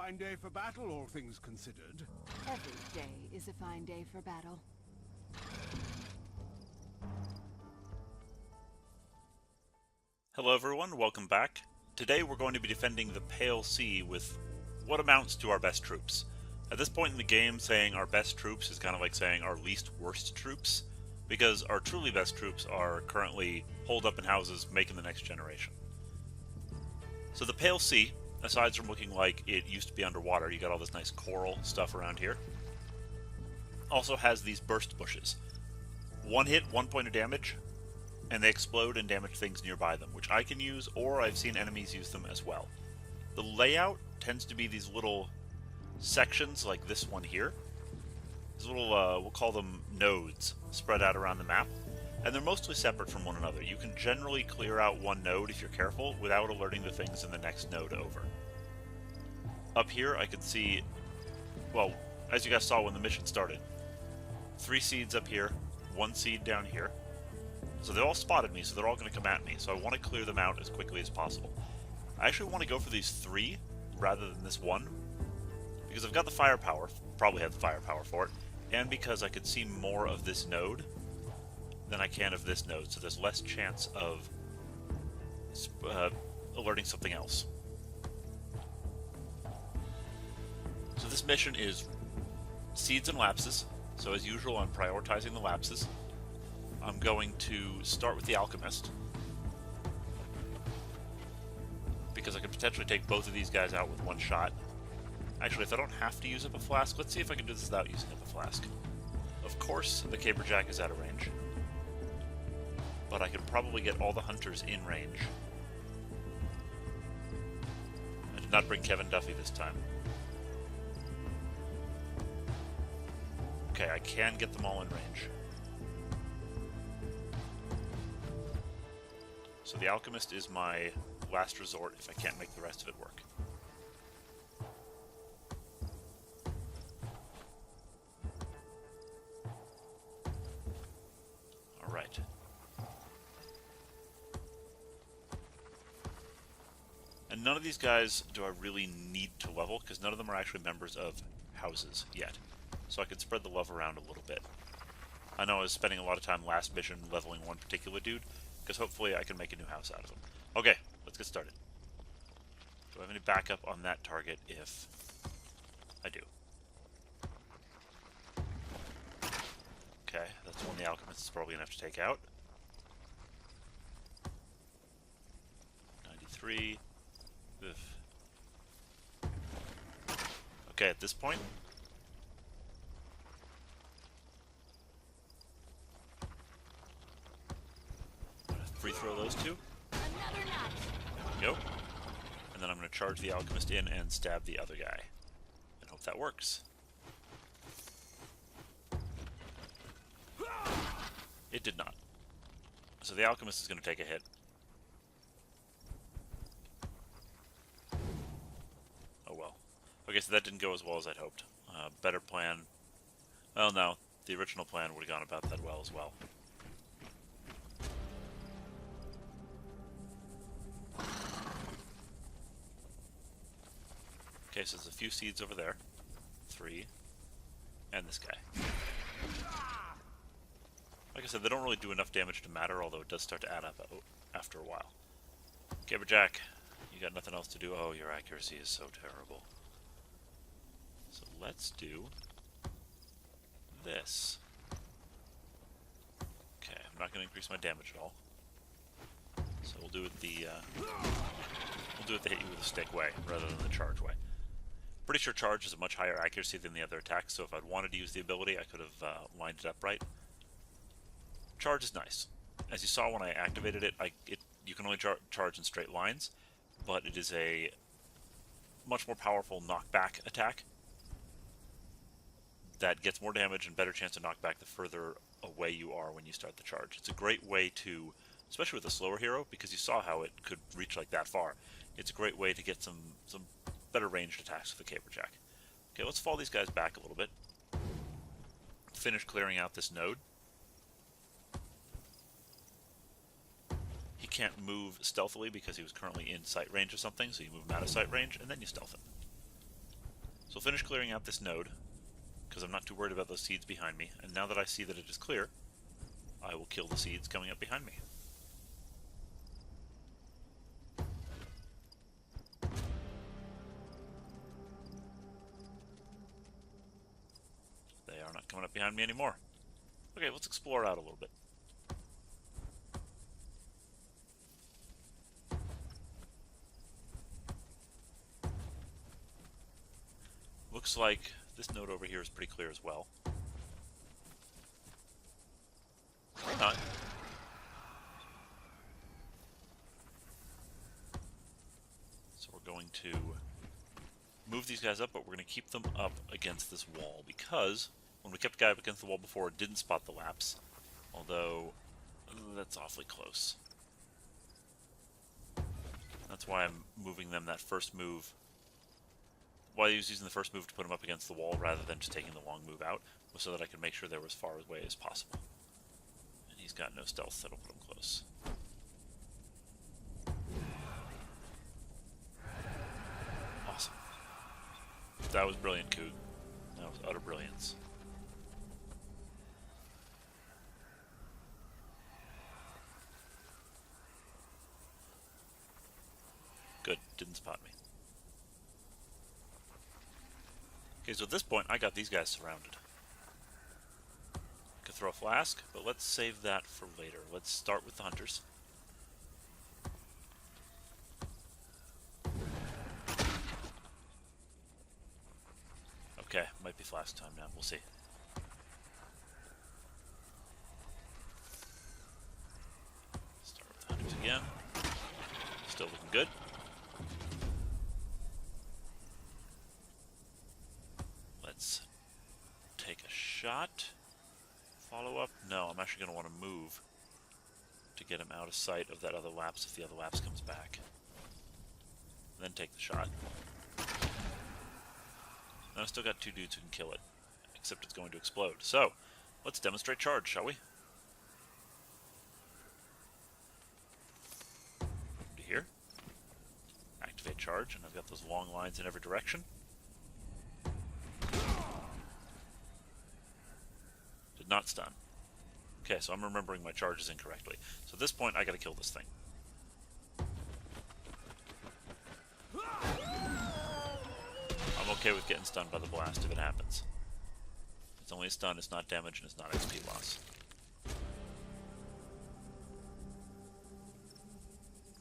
fine day for battle, all things considered. Every day is a fine day for battle. Hello everyone, welcome back. Today we're going to be defending the Pale Sea with what amounts to our best troops. At this point in the game, saying our best troops is kind of like saying our least worst troops, because our truly best troops are currently holed up in houses making the next generation. So the Pale Sea, aside from looking like it used to be underwater, you got all this nice coral stuff around here, also has these burst bushes. One hit, 1 point of damage, and they explode and damage things nearby them, which I can use, or I've seen enemies use them as well. The layout tends to be these little sections like this one here. These little, we'll call them nodes, spread out around the map, and they're mostly separate from one another. You can generally clear out one node if you're careful without alerting the things in the next node over. Up here I can see, well, as you guys saw when the mission started, 3 seeds up here, 1 seed down here. So they all spotted me, so they're all going to come at me, so I want to clear them out as quickly as possible. I actually want to go for these 3 rather than this 1, because I've got the firepower, probably have the firepower for it, and because I could see more of this node than I can of this node, so there's less chance of alerting something else. So this mission is seeds and lapses, so as usual I'm prioritizing the lapses. I'm going to start with the alchemist, because I could potentially take both of these guys out with 1 shot. Actually, if I don't have to use up a flask, let's see if I can do this without using up a flask. Of course, the caberjack is out of range, but I can probably get all the hunters in range. I did not bring Kevin Duffy this time. Okay, I can get them all in range. So the alchemist is my last resort if I can't make the rest of it work. Alright. And none of these guys do I really need to level, because none of them are actually members of houses yet. So I could spread the love around a little bit. I know I was spending a lot of time last mission leveling one particular dude, because hopefully I can make a new house out of him. Okay, let's get started. Do I have any backup on that target if I do? Okay, that's one the alchemist is probably going to have to take out. 93. Ugh. Okay, at this point, free throw those 2. There we go. And then I'm going to charge the alchemist in and stab the other guy. And hope that works. It did not. So the alchemist is going to take a hit. Oh well. Okay, so that didn't go as well as I'd hoped. Better plan. Well, no. The original plan would have gone about that well as well. Okay, so there's a few seeds over there. 3. And this guy. Like I said, they don't really do enough damage to matter, although it does start to add up after a while. Caberjack, you got nothing else to do? Oh, your accuracy is so terrible. So let's do this. Okay, I'm not going to increase my damage at all. So we'll do it the hit you with a stick way, rather than the charge way. Pretty sure charge is a much higher accuracy than the other attacks, so if I'd wanted to use the ability, I could have lined it up right. Charge is nice. As you saw when I activated it, you can only charge in straight lines, but it is a much more powerful knockback attack that gets more damage and better chance to knock back the further away you are when you start the charge. It's a great way to, especially with a slower hero, because you saw how it could reach like that far. It's a great way to get some better ranged attacks with the caberjack. Okay, let's fall these guys back a little bit. Finish clearing out this node. He can't move stealthily because he was currently in sight range of something, so you move him out of sight range, and then you stealth him. we'll finish clearing out this node, because I'm not too worried about those seeds behind me, and now that I see that it is clear, I will kill the seeds coming up behind me. They are not coming up behind me anymore. Okay, let's explore out a little bit. Looks like this node over here is pretty clear as well. Or not. So we're going to move these guys up, but we're going to keep them up against this wall, because when we kept a guy up against the wall before, it didn't spot the lapse. Although, that's awfully close. That's why I'm moving them that first move. Why I was using the first move to put him up against the wall rather than just taking the long move out, was so that I could make sure they were as far away as possible. And he's got no stealth that'll put him close. Awesome. That was brilliant, Coog. That was utter brilliance. Good, didn't spot me. Okay, so at this point, I got these guys surrounded. Could throw a flask, but let's save that for later. Let's start with the hunters. Okay, might be flask time now. We'll see. Start with the hunters again. Still looking good. Let's take a shot. Follow up? No, I'm actually going to want to move to get him out of sight of that other lapse if the other lapse comes back. Then take the shot. And I've still got two dudes who can kill it, except it's going to explode. So, let's demonstrate charge, shall we? To here. Activate charge, and I've got those long lines in every direction. Did not stun. Okay, so I'm remembering my charges incorrectly. So at this point, I gotta kill this thing. I'm okay with getting stunned by the blast if it happens. It's only a stun, it's not damage, and it's not XP loss.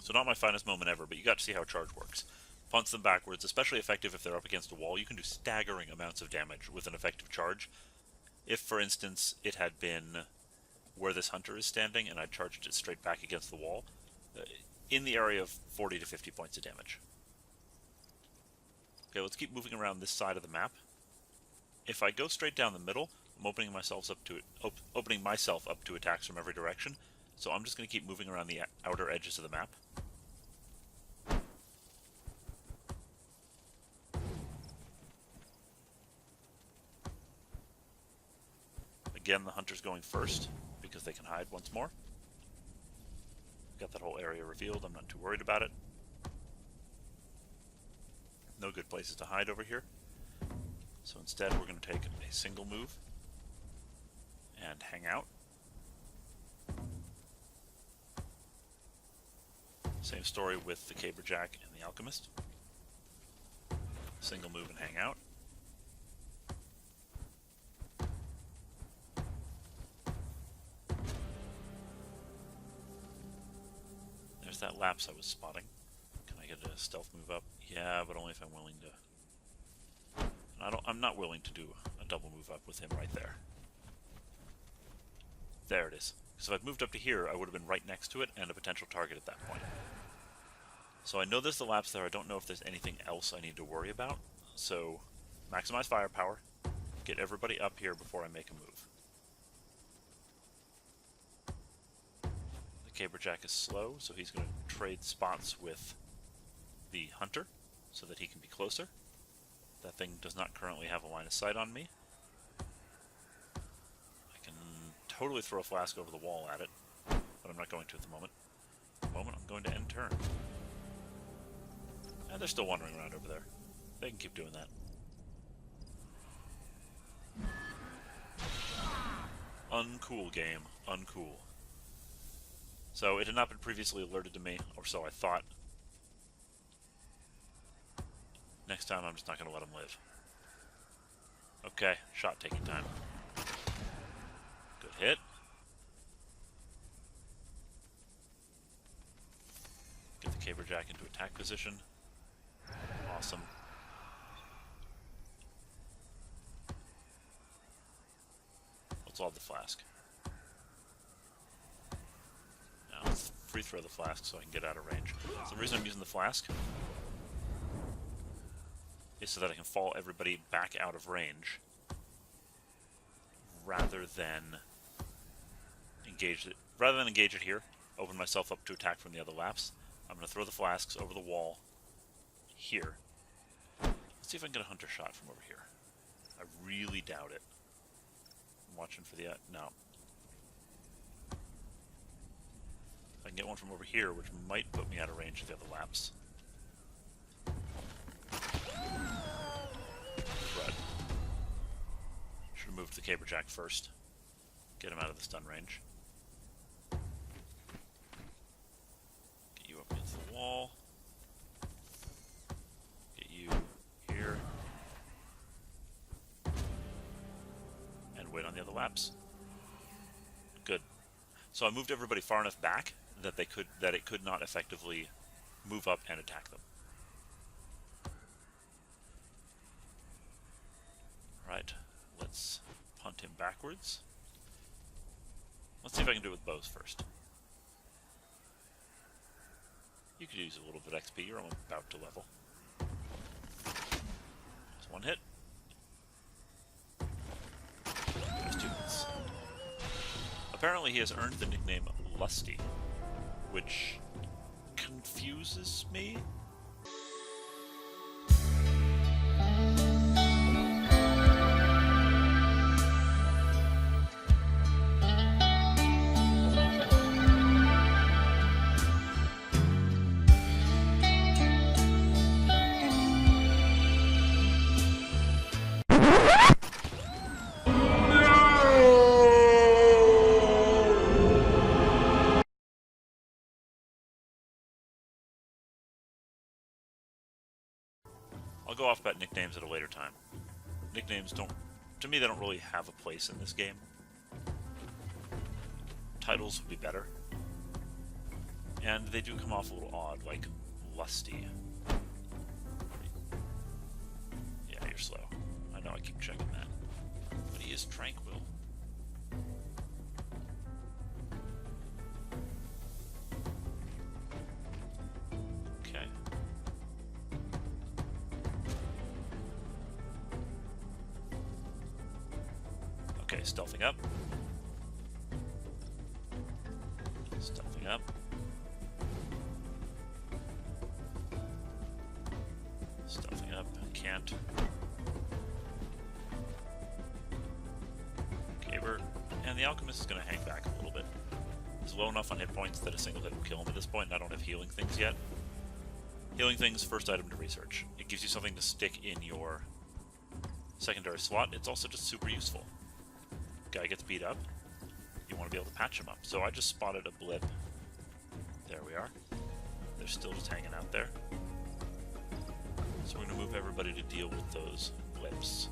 So not my finest moment ever, but you got to see how charge works. Punch them backwards, especially effective if they're up against a wall. You can do staggering amounts of damage with an effective charge. If, for instance, it had been where this hunter is standing and I charged it straight back against the wall, in the area of 40 to 50 points of damage. Okay, let's keep moving around this side of the map. If I go straight down the middle, I'm opening myself up to attacks from every direction, so I'm just going to keep moving around the outer edges of the map. Again, the hunter's going first, because they can hide once more. Got that whole area revealed, I'm not too worried about it. No good places to hide over here. So instead we're going to take a single move and hang out. Same story with the Caberjack and the Alchemist. Single move and hang out. There's that lapse I was spotting. Can I get a stealth move up? Yeah, but only if I'm willing to. And I'm not willing to do a double move up with him right there. There it is. Because if I'd moved up to here, I would have been right next to it and a potential target at that point. So I know there's the lapse there. I don't know if there's anything else I need to worry about. So maximize firepower. Get everybody up here before I make a move. The Caberjack is slow, so he's going to trade spots with the hunter so that he can be closer. That thing does not currently have a line of sight on me. I can totally throw a flask over the wall at it, but I'm not going to at the moment. At the moment, I'm going to end turn. And they're still wandering around over there. They can keep doing that. Uncool game. Uncool. So, it had not been previously alerted to me, or so I thought. Next time, I'm just not going to let him live. Okay, shot taking time. Good hit. Get the caberjack into attack position. Awesome. Let's lob the flask. Now let's free throw the flask so I can get out of range. So the reason I'm using the flask is so that I can fall everybody back out of range rather than engage it here, open myself up to attack from the other laps. I'm going to throw the flasks over the wall here. Let's see if I can get a hunter shot from over here. I really doubt it. I'm watching for the... no. I can get one from over here, which might put me out of range of the other laps. But should have moved the caberjack first. Get him out of the stun range. Get you up against the wall. Get you here. And wait on the other laps. Good. So I moved everybody far enough back that it could not effectively move up and attack them. Right, let's punt him backwards. Let's see if I can do it with bows first. You could use a little bit of XP, you're about to level. Just one hit. There's 2 hits. Apparently he has earned the nickname Lusty, which confuses me. I'll go off about nicknames at a later time. Nicknames don't, to me, they don't really have a place in this game. Titles would be better. And they do come off a little odd, like Lusty. Yeah, you're slow. I know, I keep checking that. But he is tranquil. Okay. Okay, stealthing up. Stealthing up. Stealthing up. Can't. Caber. And the Alchemist is going to hang back a little bit. He's low enough on hit points that a single hit will kill him at this point, and I don't have healing things yet. Healing things, first item to research. It gives you something to stick in your secondary slot. It's also just super useful. Guy gets beat up, you want to be able to patch him up. So I just spotted a blip. There we are. They're still just hanging out there. So we're going to move everybody to deal with those blips.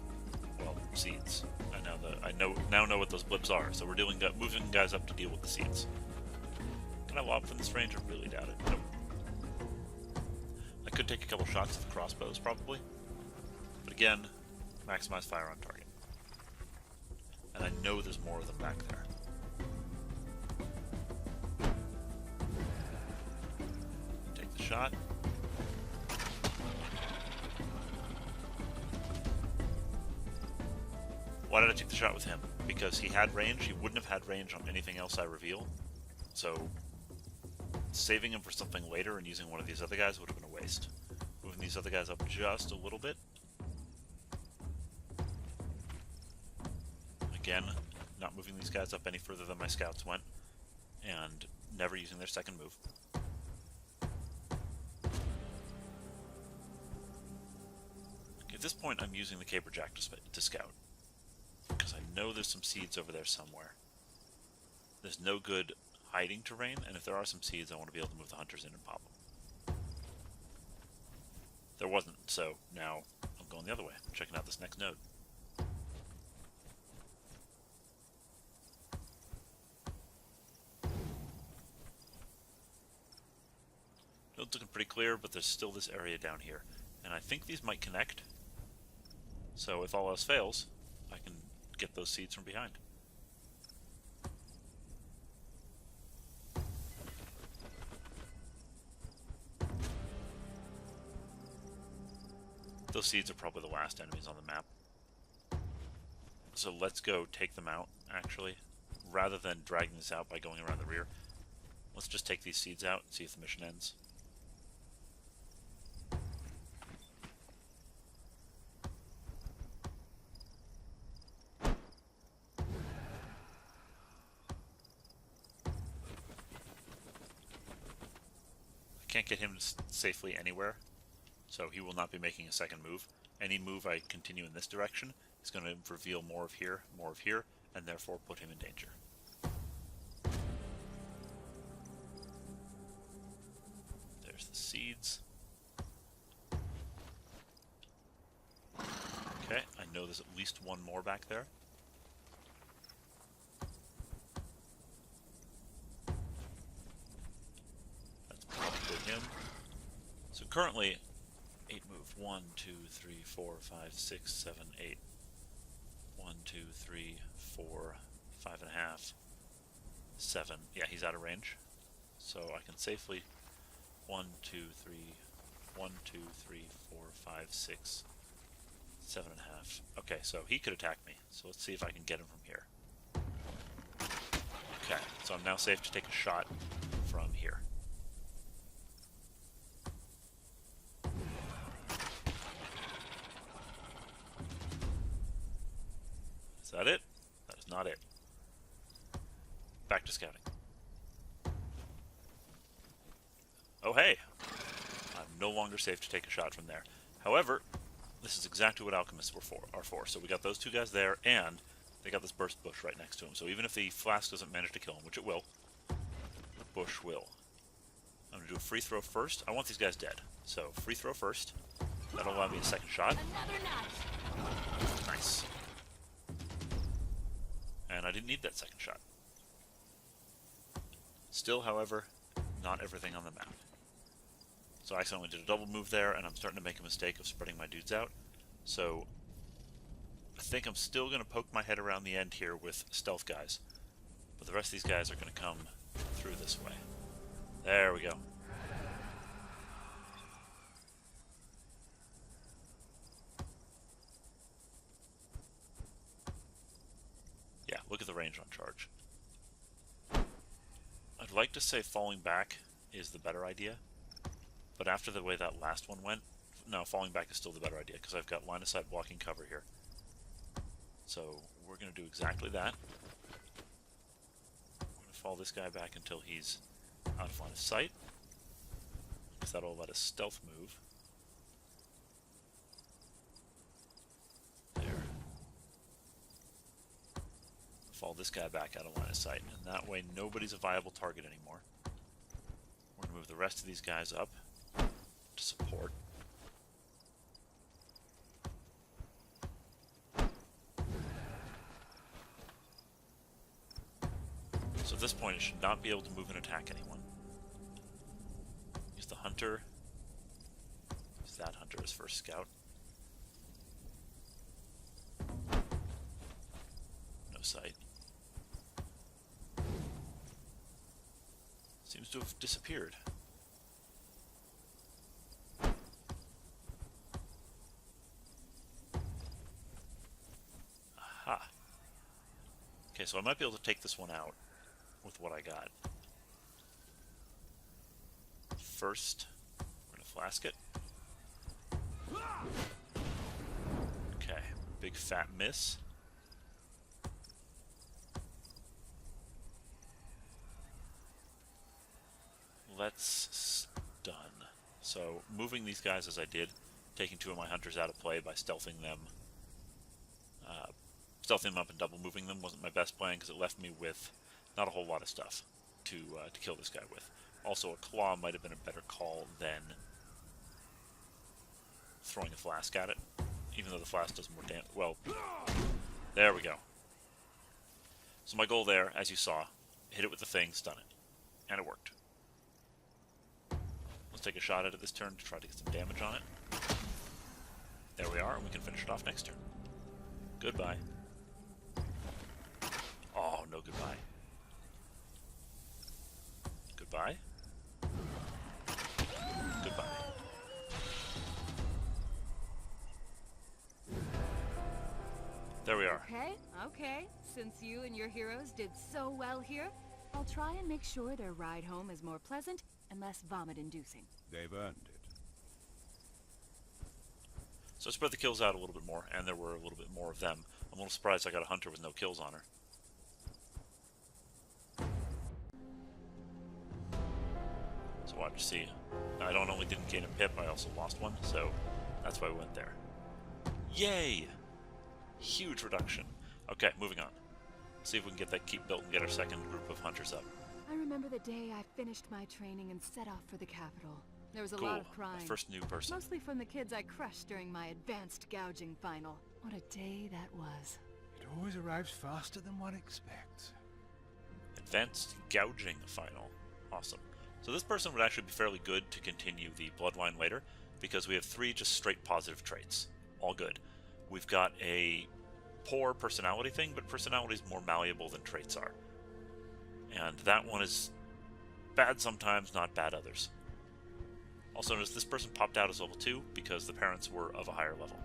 Well, seeds. I now know what those blips are. So we're moving guys up to deal with the seeds. Can I lob from this range? I really doubt it. Nope. I could take a couple shots at the crossbows, probably. But again, maximize fire on target. And I know there's more of them back there. Take the shot. Why did I take the shot with him? Because he had range. He wouldn't have had range on anything else I reveal. So, saving him for something later and using one of these other guys would have been a waste. Moving these other guys up just a little bit. Again, not moving these guys up any further than my scouts went, and never using their second move. At this point, I'm using the caberjack to scout, because I know there's some seeds over there somewhere. there's no good hiding terrain, and if there are some seeds, I want to be able to move the hunters in and pop them. There wasn't, so now I'm going the other way. I'm checking out this next node. It's looking pretty clear, but there's still this area down here. And I think these might connect. So if all else fails, I can get those seeds from behind. Those seeds are probably the last enemies on the map. So let's go take them out, actually. Rather than dragging this out by going around the rear, let's just take these seeds out and see if the mission ends. Can't get him safely anywhere, so he will not be making a second move. Any move I continue in this direction is going to reveal more of here, and therefore put him in danger. There's the seeds. Okay, I know there's at least one more back there. Him. So currently, 8 move. 1, 2, 3, 4, 5, 6, 7, 8. 1, 2, 3, 4, 5.5, 7. Yeah, he's out of range. So I can safely 1, 2, 3, 1, 2, 3, 4, 5, 6, 7.5. Okay, so he could attack me. So let's see if I can get him from here. Okay, so I'm now safe to take a shot from here. Is that it? That is not it. Back to scouting. Oh hey! I'm no longer safe to take a shot from there. However, this is exactly what alchemists are for. So we got those two guys there, and they got this burst bush right next to him. So even if the flask doesn't manage to kill him, which it will, the bush will. I'm going to do a free throw first. I want these guys dead. So free throw first. That'll allow me a second shot. Nice. And I didn't need that second shot. Still, however, not everything on the map. So I accidentally did a double move there, and I'm starting to make a mistake of spreading my dudes out. So I think I'm still going to poke my head around the end here with stealth guys. But the rest of these guys are going to come through this way. There we go. Yeah, look at the range on charge. I'd like to say falling back is the better idea, but after the way that last one went, no, falling back is still the better idea, because I've got line of sight blocking cover here. So we're going to do exactly that. I'm going to fall this guy back until he's out of line of sight, because that'll let us stealth move. There. Fall this guy back out of line of sight, and that way nobody's a viable target anymore. We're going to move the rest of these guys up to support. So at this point it should not be able to move and attack anyone. Use the hunter. Use that hunter as first scout. No sight. Seems to have disappeared. Aha. Okay, so I might be able to take this one out with what I got. First, we're going to flask it. Okay, big fat miss. Let's stun. So, moving these guys as I did, taking two of my hunters out of play by stealthing them up and double moving them wasn't my best plan, because it left me with not a whole lot of stuff to kill this guy with. Also, a claw might have been a better call than throwing a flask at it, even though the flask does more damage. Well, there we go. So my goal there, as you saw, hit it with the thing, stun it. And it worked. Let's take a shot at it this turn to try to get some damage on it. There we are, and we can finish it off next turn. Goodbye. Oh, no goodbye. Goodbye. Goodbye. There we are. Okay. Since you and your heroes did so well here, I'll try and make sure their ride home is more pleasant and less vomit-inducing. They've earned it. So I spread the kills out a little bit more, and there were a little bit more of them. I'm a little surprised I got a hunter with no kills on her. So watch, see, I don't only didn't gain a pip, I also lost one, so that's why we went there. Yay! Huge reduction. Okay, moving on. See if we can get that keep built and get our second group of hunters up. I remember the day I finished my training and set off for the capital. There was a lot of crying. My first new person. Mostly from the kids I crushed during my advanced gouging final. What a day that was. It always arrives faster than one expects. Advanced gouging final. Awesome. So this person would actually be fairly good to continue the bloodline later, because we have 3 just straight positive traits. All good. We've got a poor personality thing, but personality is more malleable than traits are. And that one is bad sometimes, not bad others. Also notice this person popped out as level 2 because the parents were of a higher level.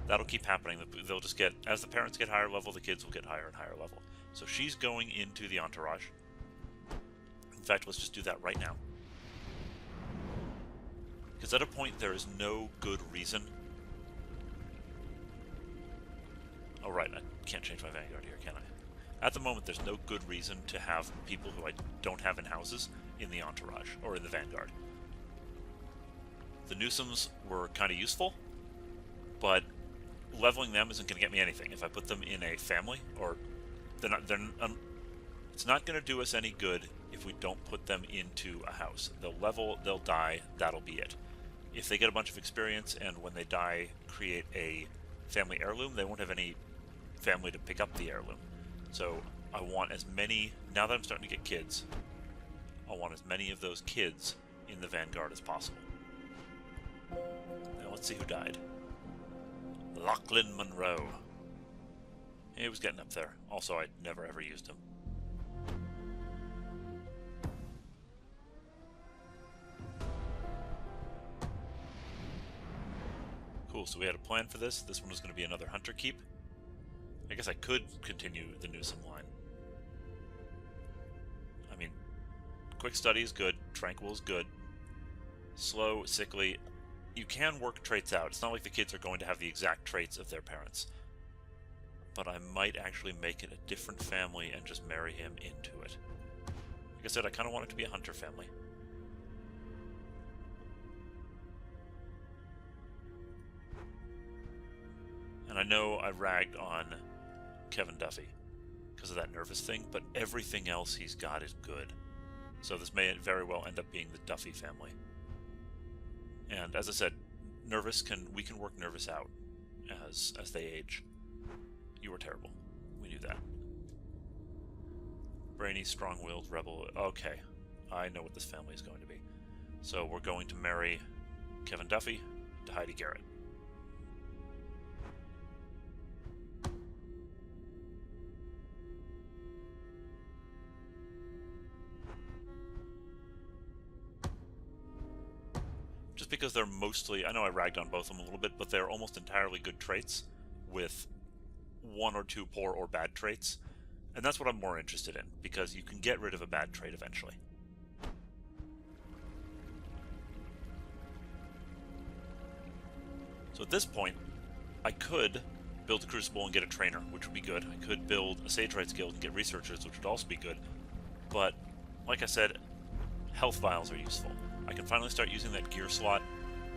That'll keep happening. They'll just get, as the parents get higher level, the kids will get higher and higher level. So she's going into the entourage. In fact, let's just do that right now. Because at a point there is no good reason. Oh right, I can't change my vanguard here, can I? At the moment there's no good reason to have people who I don't have in houses in the entourage, or in the vanguard. The Newsoms were kind of useful, but leveling them isn't going to get me anything. If I put them in a family, or it's not going to do us any good if we don't put them into a house. They'll level, they'll die, that'll be it. If they get a bunch of experience and when they die create a family heirloom, they won't have any family to pick up the heirloom. So I want as many, now that I'm starting to get kids, I want as many of those kids in the vanguard as possible. Now let's see who died. Lachlan Monroe. He was getting up there. Also, I never ever used him. Cool, so we had a plan for this. This one was going to be another hunter keep. I guess I could continue the Newsom line. I mean, quick study is good, tranquil is good, slow, sickly. You can work traits out. It's not like the kids are going to have the exact traits of their parents. But I might actually make it a different family and just marry him into it. Like I said, I kind of want it to be a hunter family. And I know I ragged on Kevin Duffy because of that nervous thing, but everything else he's got is good. So this may very well end up being the Duffy family. And as I said, we can work nervous out as they age. You were terrible. We knew that. Brainy, strong-willed, rebel. Okay, I know what this family is going to be. So we're going to marry Kevin Duffy to Heidi Garrett. Just because they're mostly, I know I ragged on both of them a little bit, but they're almost entirely good traits with 1 or 2 poor or bad traits. And that's what I'm more interested in, because you can get rid of a bad trait eventually. So at this point, I could build a Crucible and get a trainer, which would be good. I could build a Sage Rights Guild and get researchers, which would also be good. But, like I said, health vials are useful. I can finally start using that gear slot,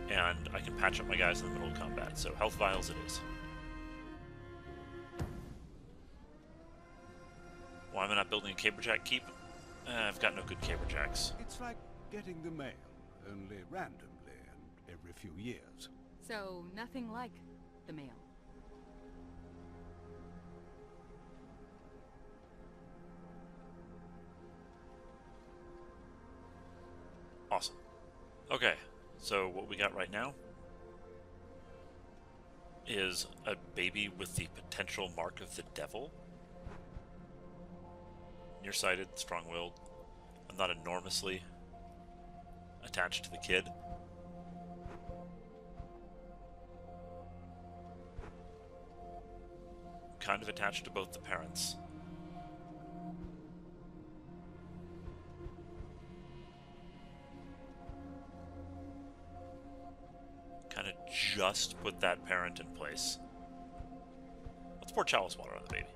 and I can patch up my guys in the middle of combat. So health vials it is. Why am I not building a caberjack keep? I've got no good caberjacks. It's like getting the mail, only randomly and every few years. So, nothing like the mail. Awesome. Okay, so what we got right now is a baby with the potential mark of the devil. Nearsighted, strong-willed. I'm not enormously attached to the kid. I'm kind of attached to both the parents. Kind of just put that parent in place. Let's pour Chalice water on the baby.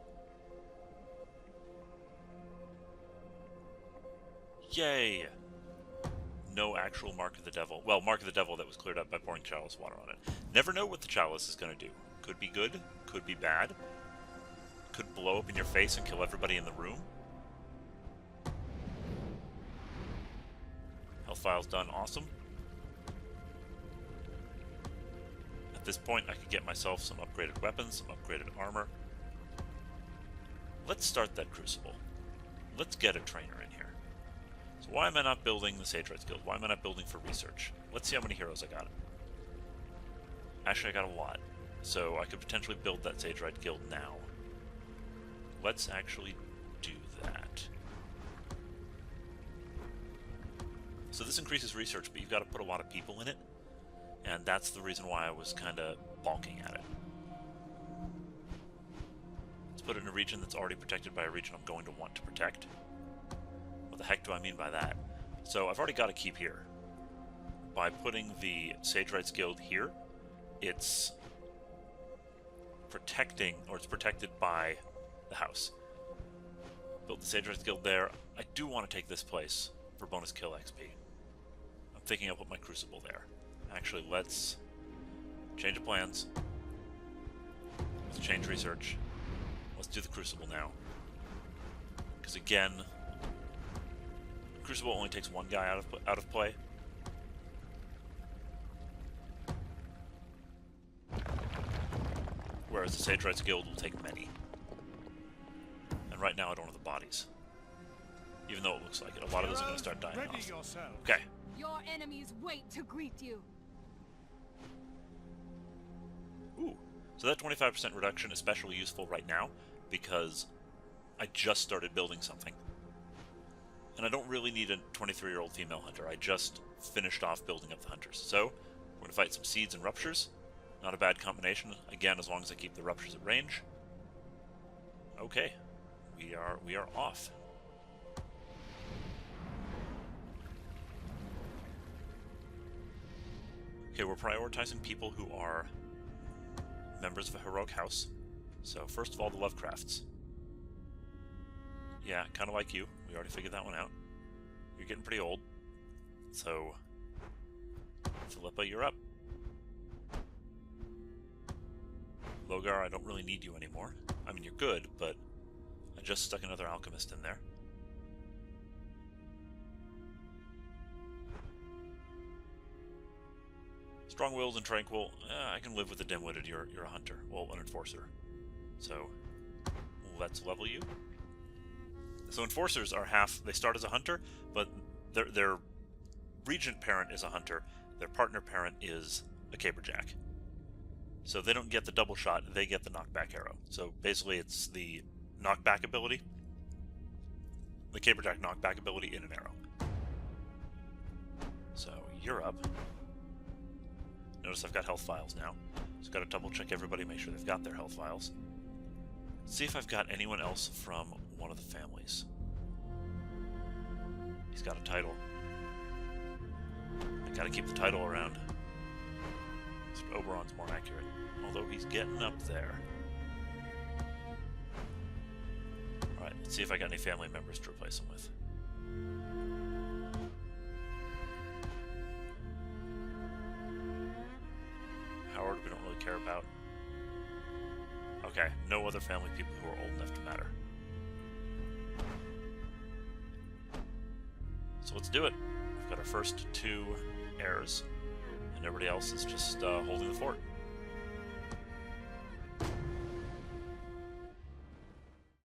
Yay! No actual Mark of the Devil. Well, Mark of the Devil that was cleared up by pouring Chalice water on it. Never know what the Chalice is going to do. Could be good, could be bad. Could blow up in your face and kill everybody in the room. Health file's done, awesome. At this point, I could get myself some upgraded weapons, some upgraded armor. Let's start that Crucible. Let's get a trainer in here. So why am I not building the Sage Rights Guild? Why am I not building for research? Let's see how many heroes I got. Actually, I got a lot. So I could potentially build that Sage Rights Guild now. Let's actually do that. So this increases research, but you've got to put a lot of people in it. And that's the reason why I was kind of balking at it. Let's put it in a region that's already protected by a region I'm going to want to protect. What the heck do I mean by that? So I've already got a keep here. By putting the Sage Rights Guild here, it's protecting, or it's protected by the house. Built the Sage Rights Guild there. I do want to take this place for bonus kill XP. I'm thinking I'll put my Crucible there. Actually, let's change the plans. Let's change research. Let's do the Crucible now. Because again, Crucible only takes one guy out of play. Whereas the Sage Rights Guild will take many. And right now I don't have the bodies. Even though it looks like it. A lot of those are going to start dying off. Okay. Your enemies wait to greet you. Ooh. So that 25% reduction is especially useful right now because I just started building something. And I don't really need a 23-year-old female hunter. I just finished off building up the hunters. So, we're going to fight some seeds and ruptures. Not a bad combination. Again, as long as I keep the ruptures at range. Okay. We are off. Okay, we're prioritizing people who are members of a heroic house. So, first of all, the Lovecrafts. Yeah, kind of like you. We already figured that one out. You're getting pretty old. So, Philippa, you're up. Logar, I don't really need you anymore. I mean, you're good, but I just stuck another alchemist in there. Strong-willed and tranquil. I can live with the dim-witted. You're a hunter. Well, an enforcer. So, let's level you. So enforcers are half, they start as a hunter, but their regent parent is a hunter, their partner parent is a caberjack. So they don't get the double shot, they get the knockback arrow. So basically it's the knockback ability, the caberjack knockback ability in an arrow. So you're up. Notice I've got health files now. Just got to double check everybody, make sure they've got their health files. See if I've got anyone else from one of the families. He's got a title. I gotta keep the title around. Oberon's more accurate, although he's getting up there. Alright, let's see if I got any family members to replace him with. Howard, we don't really care about. Okay, no other family people who are old enough to matter. let's do it. We've got our first 2 heirs, and everybody else is just holding the fort.